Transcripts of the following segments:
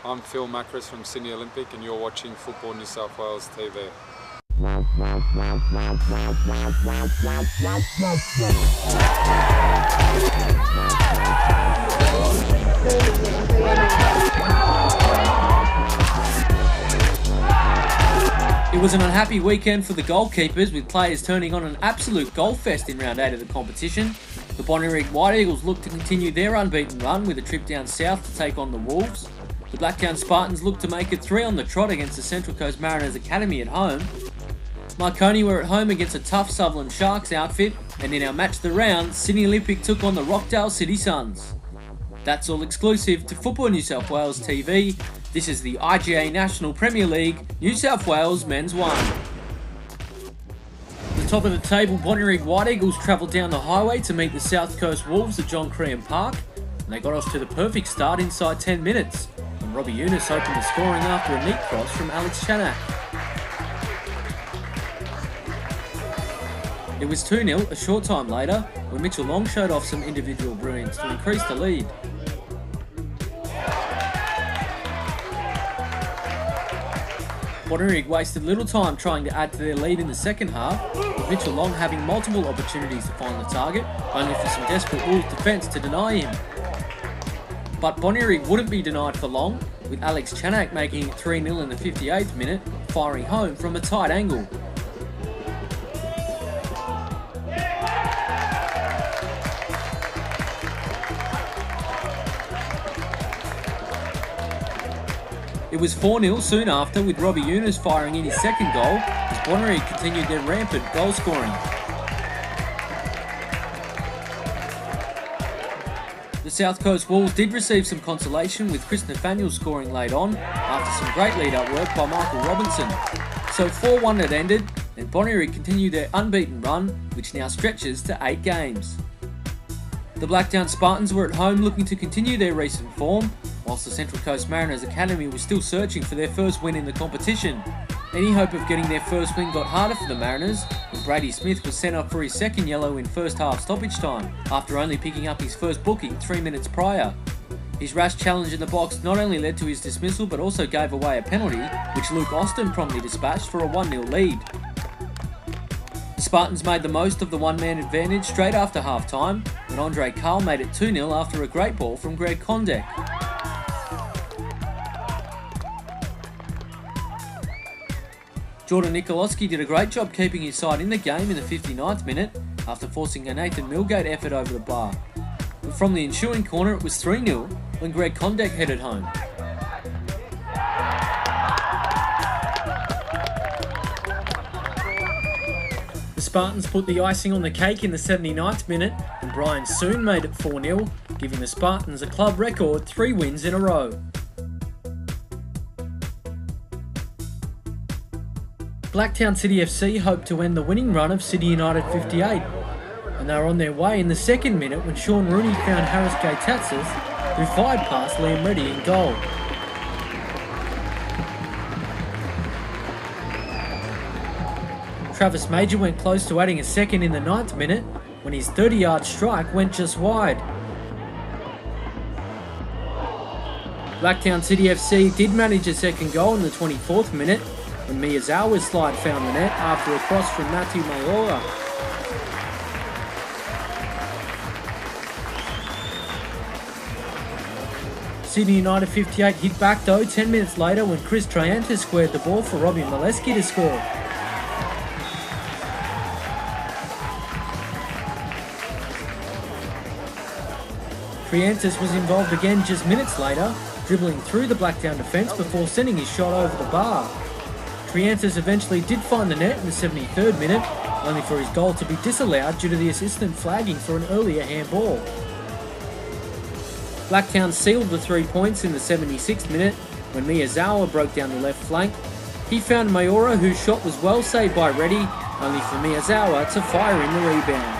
I'm Phil Macris from Sydney Olympic and you're watching Football New South Wales TV. It was an unhappy weekend for the goalkeepers, with players turning on an absolute goal fest in round 8 of the competition. The Bonnyrigg White Eagles look to continue their unbeaten run with a trip down south to take on the Wolves. The Blacktown Spartans look to make it 3 on the trot against the Central Coast Mariners Academy at home. Marconi were at home against a tough Sutherland Sharks outfit, and in our match of the round, Sydney Olympic took on the Rockdale City Suns. That's all exclusive to Football New South Wales TV. This is the IGA National Premier League, New South Wales Men's 1. The top of the table, Bonnyrigg White Eagles travelled down the highway to meet the South Coast Wolves at John Crean Park, and they got off to the perfect start inside 10 minutes, when Robbie Eunice opened the scoring after a neat cross from Alex Chanak. It was 2-0 a short time later, when Mitchell Long showed off some individual brilliance to increase the lead. Bonnyrigg wasted little time trying to add to their lead in the second half, with Mitchell Long having multiple opportunities to find the target, only for some desperate Wolves defence to deny him. But Bonnyrigg wouldn't be denied for long, with Alex Chanak making it 3-0 in the 58th minute, firing home from a tight angle. It was 4-0 soon after, with Robbie Eunice firing in his second goal as Bonnyrigg continued their rampant goal scoring. The South Coast Wolves did receive some consolation, with Chris Nathaniel scoring late on after some great lead-up work by Michael Robinson. So 4-1 it ended, and Bonnyrigg continued their unbeaten run, which now stretches to 8 games. The Blacktown Spartans were at home looking to continue their recent form, whilst the Central Coast Mariners Academy was still searching for their first win in the competition. Any hope of getting their first win got harder for the Mariners, when Brady Smith was sent off for his second yellow in first half stoppage time, after only picking up his first booking 3 minutes prior. His rash challenge in the box not only led to his dismissal but also gave away a penalty, which Luke Austin promptly dispatched for a 1-0 lead. The Spartans made the most of the one-man advantage straight after half-time, when Andre Carl made it 2-0 after a great ball from Greg Kondek. Jordan Nikolowski did a great job keeping his side in the game in the 59th minute after forcing a Nathan Milgate effort over the bar. But from the ensuing corner it was 3-0 when Greg Kondek headed home. The Spartans put the icing on the cake in the 79th minute, and Brian soon made it 4-0, giving the Spartans a club record 3 wins in a row. Blacktown City FC hoped to end the winning run of City United 58, and they were on their way in the second minute when Sean Rooney found Harris Gaytatsis, who fired past Liam Reddy in goal. Travis Major went close to adding a second in the 9th minute, when his 30-yard strike went just wide. Blacktown City FC did manage a second goal in the 24th minute, when Miyazawa's slide found the net after a cross from Matthew Mayora. Sydney United 58 hit back though 10 minutes later when Chris Triantis squared the ball for Robbie Molesky to score. Triantis was involved again just minutes later, dribbling through the Blacktown defence before sending his shot over the bar. Triantis eventually did find the net in the 73rd minute, only for his goal to be disallowed due to the assistant flagging for an earlier handball. Blacktown sealed the 3 points in the 76th minute when Miyazawa broke down the left flank. He found Mayora, whose shot was well saved by Reddy, only for Miyazawa to fire in the rebound.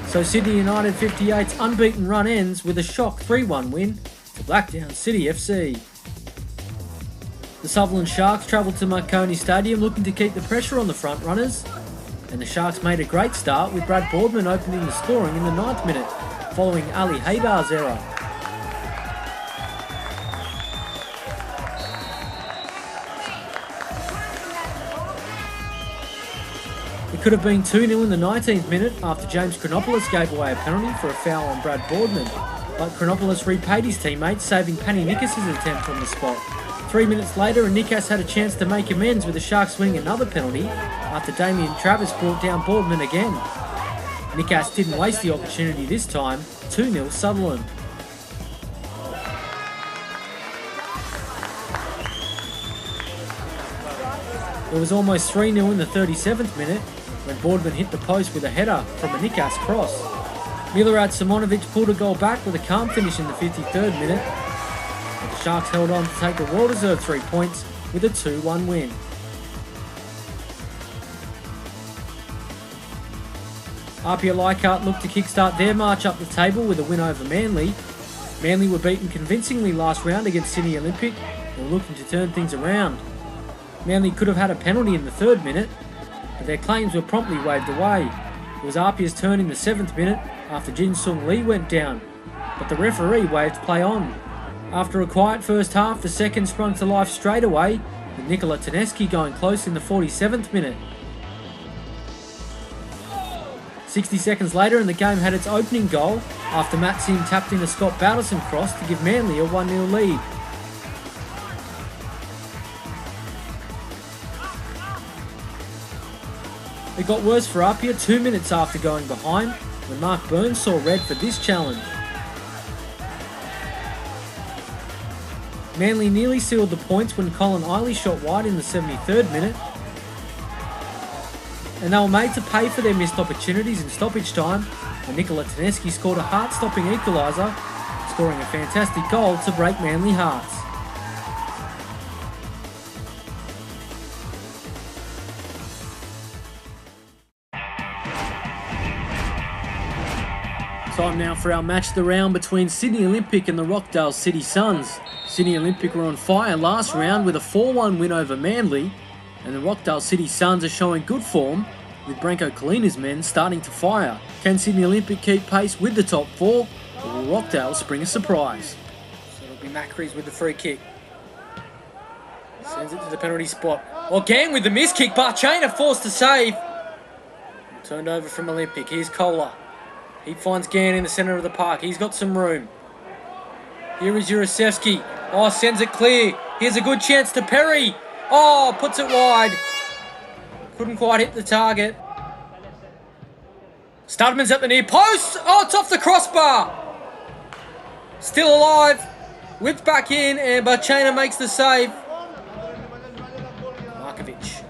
So Sydney United 58's unbeaten run ends with a shock 3-1 win for Blacktown City FC. The Sutherland Sharks travelled to Marconi Stadium looking to keep the pressure on the front runners, and the Sharks made a great start with Brad Boardman opening the scoring in the 9th minute following Ali Haybar's error. It could have been 2-0 in the 19th minute after James Chronopoulos gave away a penalty for a foul on Brad Boardman, but Chronopoulos repaid his teammate, saving Panny Nikas' attempt on the spot. 3 minutes later, and Nikas had a chance to make amends with the Sharks winning another penalty after Damien Travis brought down Boardman again. Nikas didn't waste the opportunity this time, 2-0 Sutherland. It was almost 3-0 in the 37th minute when Boardman hit the post with a header from a Nikas cross. Milorad Simonovic pulled a goal back with a calm finish in the 53rd minute, but the Sharks held on to take the well-deserved 3 points with a 2-1 win. Apia Leichhardt looked to kickstart their march up the table with a win over Manly. Manly were beaten convincingly last round against Sydney Olympic and were looking to turn things around. Manly could have had a penalty in the 3rd minute, but their claims were promptly waved away. It was Apia's turn in the 7th minute after Jin Sung Lee went down, but the referee waved play on. After a quiet first half, the second sprung to life straight away, with Nikola Taneski going close in the 47th minute. 60 seconds later and the game had its opening goal after Matt Sim tapped in a Scott Balderson cross to give Manly a 1-0 lead. It got worse for Apia 2 minutes after going behind when Mark Burns saw red for this challenge. Manly nearly sealed the points when Colin Eiley shot wide in the 73rd minute, and they were made to pay for their missed opportunities in stoppage time when Nikola Taneski scored a heart-stopping equaliser, scoring a fantastic goal to break Manly hearts. Time now for our match of the round between Sydney Olympic and the Rockdale City Suns. Sydney Olympic were on fire last round with a 4-1 win over Manly, and the Rockdale City Suns are showing good form with Branko Kalina's men starting to fire. Can Sydney Olympic keep pace with the top 4, or will Rockdale spring a surprise? So it'll be Macris with the free kick. Sends it to the penalty spot. Again with the miss kick, Barchaina forced to save. Turned over from Olympic. Here's Kohler. He finds Gann in the centre of the park. He's got some room. Here is Jurasevsky. Oh, sends it clear. Here's a good chance to Perry. Oh, puts it wide. Couldn't quite hit the target. Studman's at the near post. Oh, it's off the crossbar. Still alive. Whipped back in, and Barchaina makes the save. Markovic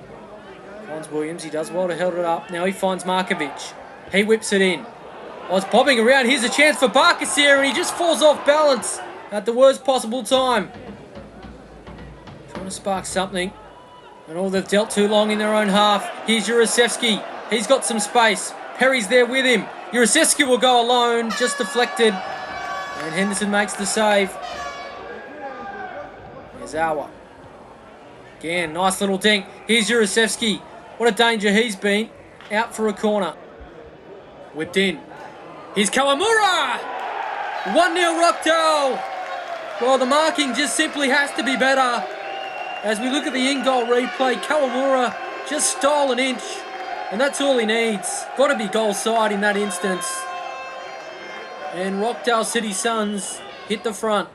finds Williams. He does well to hold it up. Now he finds Markovic. He whips it in. Oh, it's bobbing around. Here's a chance for Barkasier, and he just falls off balance at the worst possible time. Trying to spark something. And all they've dealt too long in their own half. Here's Jurasevsky. He's got some space. Perry's there with him. Jurasevsky will go alone, just deflected. And Henderson makes the save. There's Awa. Again, nice little dink. Here's Jurasevsky. What a danger he's been. Out for a corner. Whipped in. Here's Kawamura! 1-0 Rockdale! Well, the marking just simply has to be better. As we look at the in-goal replay, Kawamura just stole an inch. And that's all he needs. Got to be goal side in that instance. And Rockdale City Suns hit the front.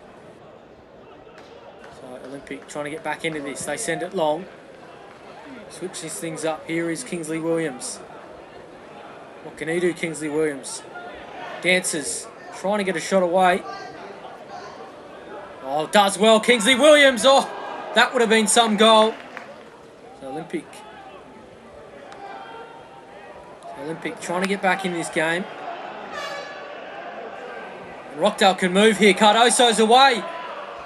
So Olympic trying to get back into this. They send it long. Switch these things up. Here is Kingsley Williams. What can he do, Kingsley Williams? Dances, trying to get a shot away. Oh, does well, Kingsley Williams. Oh, that would have been some goal. So Olympic trying to get back in this game. And Rockdale can move here. Cardoso's away.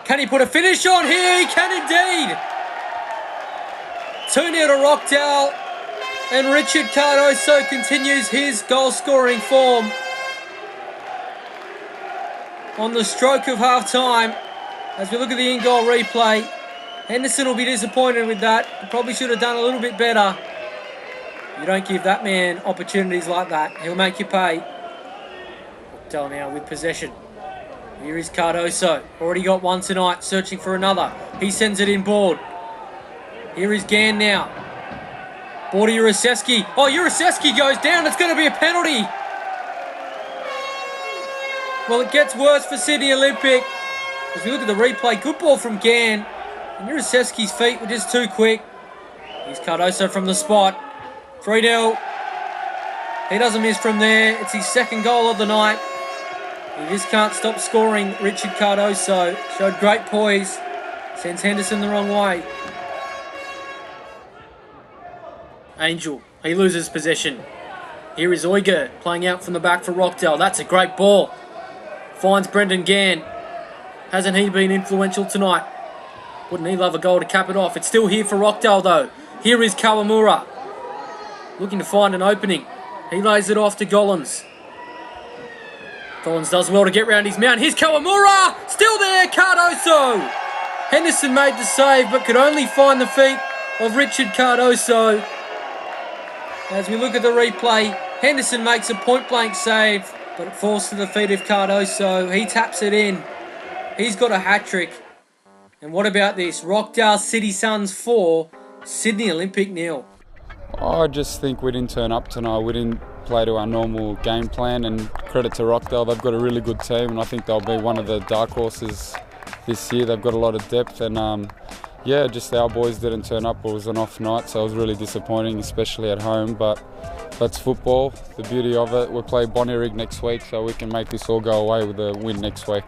Can he put a finish on here? He can indeed. 2-0 to Rockdale. And Richard Cardoso continues his goal-scoring form. On the stroke of half-time, as we look at the in-goal replay, Henderson will be disappointed with that. He probably should have done a little bit better. You don't give that man opportunities like that. He'll make you pay. Rockdale now with possession. Here is Cardoso. Already got one tonight, searching for another. He sends it inboard. Here is Gann now. Ball to Uriseski. Oh, Uriseski goes down. It's going to be a penalty. Well, it gets worse for Sydney Olympic. As we look at the replay, good ball from Gann. And Uriseski's feet were just too quick. Here's Cardoso from the spot. 3-0. He doesn't miss from there. It's his second goal of the night. He just can't stop scoring. Richard Cardoso showed great poise. Sends Henderson the wrong way. Angel, he loses possession. Here is Uyghur playing out from the back for Rockdale. That's a great ball. Finds Brendan Gann. Hasn't he been influential tonight? Wouldn't he love a goal to cap it off? It's still here for Rockdale though. Here is Kawamura. Looking to find an opening. He lays it off to Gollins. Gollins does well to get round his mount. Here's Kawamura! Still there, Cardoso! Henderson made the save but could only find the feet of Richard Cardoso. As we look at the replay, Henderson makes a point-blank save, but it falls to the feet of Cardoso. He taps it in. He's got a hat-trick. And what about this? Rockdale City Suns 4, Sydney Olympic 0. I just think we didn't turn up tonight. We didn't play to our normal game plan, and credit to Rockdale. They've got a really good team, and I think they'll be one of the dark horses this year. They've got a lot of depth, and yeah, just our boys didn't turn up. It was an off night, so it was really disappointing, especially at home, but that's football. The beauty of it, we'll play Bonnyrigg next week, so we can make this all go away with a win next week.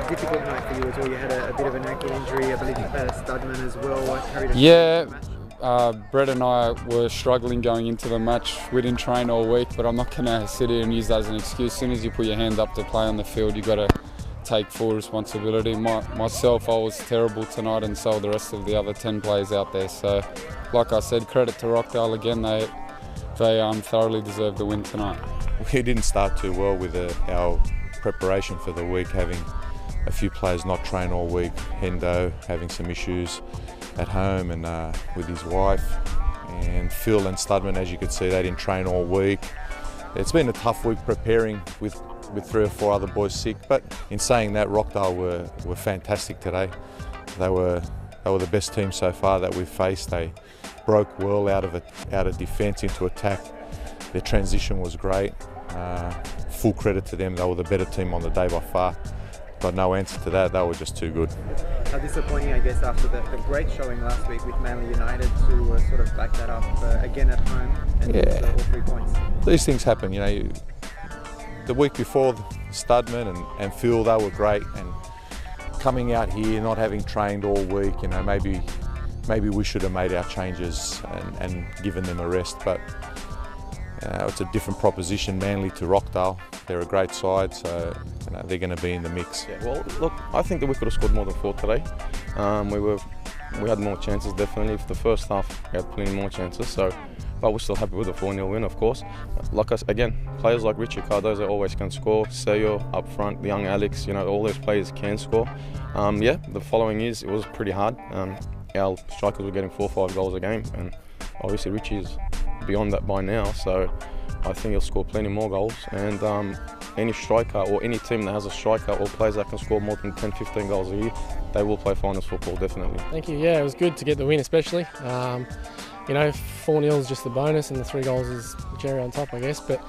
Difficult night for you as well. You had a bit of an ankle injury. I believe you had a Studman as well. Yeah, Brett and I were struggling going into the match. We didn't train all week, but I'm not going to sit here and use that as an excuse. As soon as you put your hand up to play on the field, you've got to take full responsibility. Myself, I was terrible tonight, and so the rest of the other 10 players out there. So, like I said, credit to Rockdale again. They thoroughly deserve the win tonight. We didn't start too well with our preparation for the week, having a few players not train all week. Hendo having some issues at home and with his wife, and Phil and Studman, as you could see, they didn't train all week. It's been a tough week preparing with 3 or 4 other boys sick, but in saying that, Rockdale were fantastic today. They were the best team so far that we've faced. They broke well out of defence into attack. Their transition was great. Full credit to them. They were the better team on the day by far. Got no answer to that. They were just too good. How disappointing, I guess, after the great showing last week with Manly United to sort of back that up again at home and lose all 3 points. These things happen, you know. The week before, Studman and Phil, they were great, and coming out here not having trained all week, you know, maybe we should have made our changes and given them a rest, but it's a different proposition, Manly to Rockdale. They're a great side, so you know, they're going to be in the mix. Yeah, well, look, I think that we could have scored more than 4 today. We had more chances, definitely. For the first half, we had plenty more chances, but we're still happy with a 4-0 win, of course. Like us, again, players like Richard Cardoso always can score. Seyo up front, the young Alex, you know, all those players can score. Yeah, the following years, it was pretty hard. Our strikers were getting 4 or 5 goals a game, and obviously Richie's beyond that by now, so I think he'll score plenty more goals, and any striker or any team that has a striker or players that can score more than 10-15 goals a year, they will play finals football, definitely. Thank you. Yeah, it was good to get the win, especially. You know, 4-0 is just the bonus, and the 3 goals is the cherry on top, I guess. But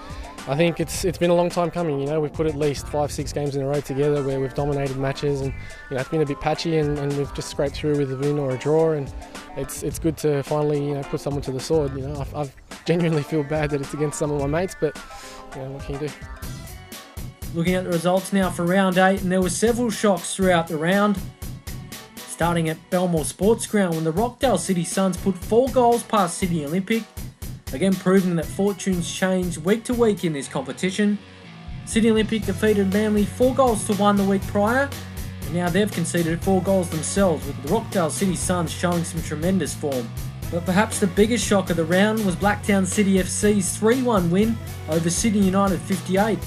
I think it's been a long time coming. You know, we've put at least 5-6 games in a row together where we've dominated matches, and you know, it's been a bit patchy, and we've just scraped through with a win or a draw, and it's good to finally put someone to the sword. You know, I genuinely feel bad that it's against some of my mates, but you know, what can you do? Looking at the results now for round 8, and there were several shocks throughout the round. Starting at Belmore Sports Ground when the Rockdale City Suns put 4 goals past Sydney Olympic, again proving that fortunes change week to week in this competition. Sydney Olympic defeated Manly 4-1 the week prior, and now they've conceded 4 goals themselves, with the Rockdale City Suns showing some tremendous form. But perhaps the biggest shock of the round was Blacktown City FC's 3-1 win over Sydney United 58.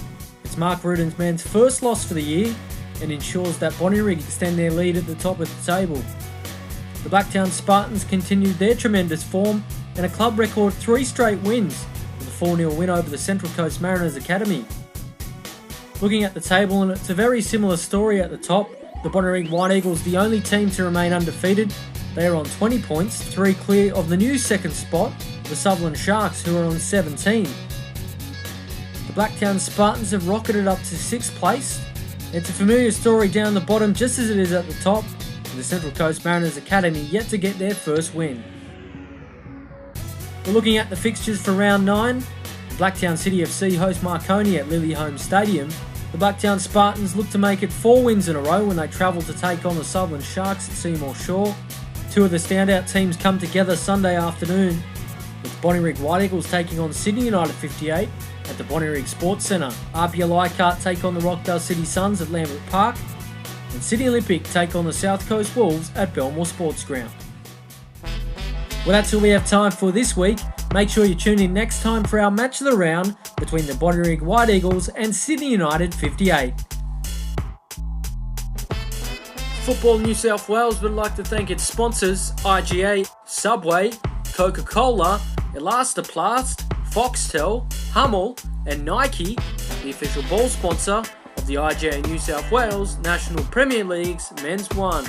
It's Mark Ruden's man's first loss for the year, and ensures that Bonnyrigg extend their lead at the top of the table. The Blacktown Spartans continued their tremendous form and a club record 3 straight wins with a 4-0 win over the Central Coast Mariners Academy. Looking at the table, and it's a very similar story at the top. The Bonnyrigg White Eagles, the only team to remain undefeated. They are on 20 points, 3 clear of the new second spot, the Sutherland Sharks, who are on 17. The Blacktown Spartans have rocketed up to 6th place. It's a familiar story down the bottom just as it is at the top. The Central Coast Mariners Academy yet to get their first win. We're looking at the fixtures for round 9. The Blacktown City FC host Marconi at Lily Holmes Stadium. The Blacktown Spartans look to make it 4 wins in a row when they travel to take on the Sutherland Sharks at Seymour Shore. 2 of the standout teams come together Sunday afternoon, with Bonnyrigg White Eagles taking on Sydney United 58 at the Bonnyrigg Sports Centre. RPL Leichhardt take on the Rockdale City Suns at Lambert Park, and Sydney Olympic take on the South Coast Wolves at Belmore Sports Ground. Well, that's all we have time for this week. Make sure you tune in next time for our match of the round between the Bonnyrigg White Eagles and Sydney United 58. Football New South Wales would like to thank its sponsors IGA, Subway, Coca-Cola, Elastoplast, Foxtel, Hummel and Nike, the official ball sponsor of the IGA New South Wales National Premier League's Men's 1.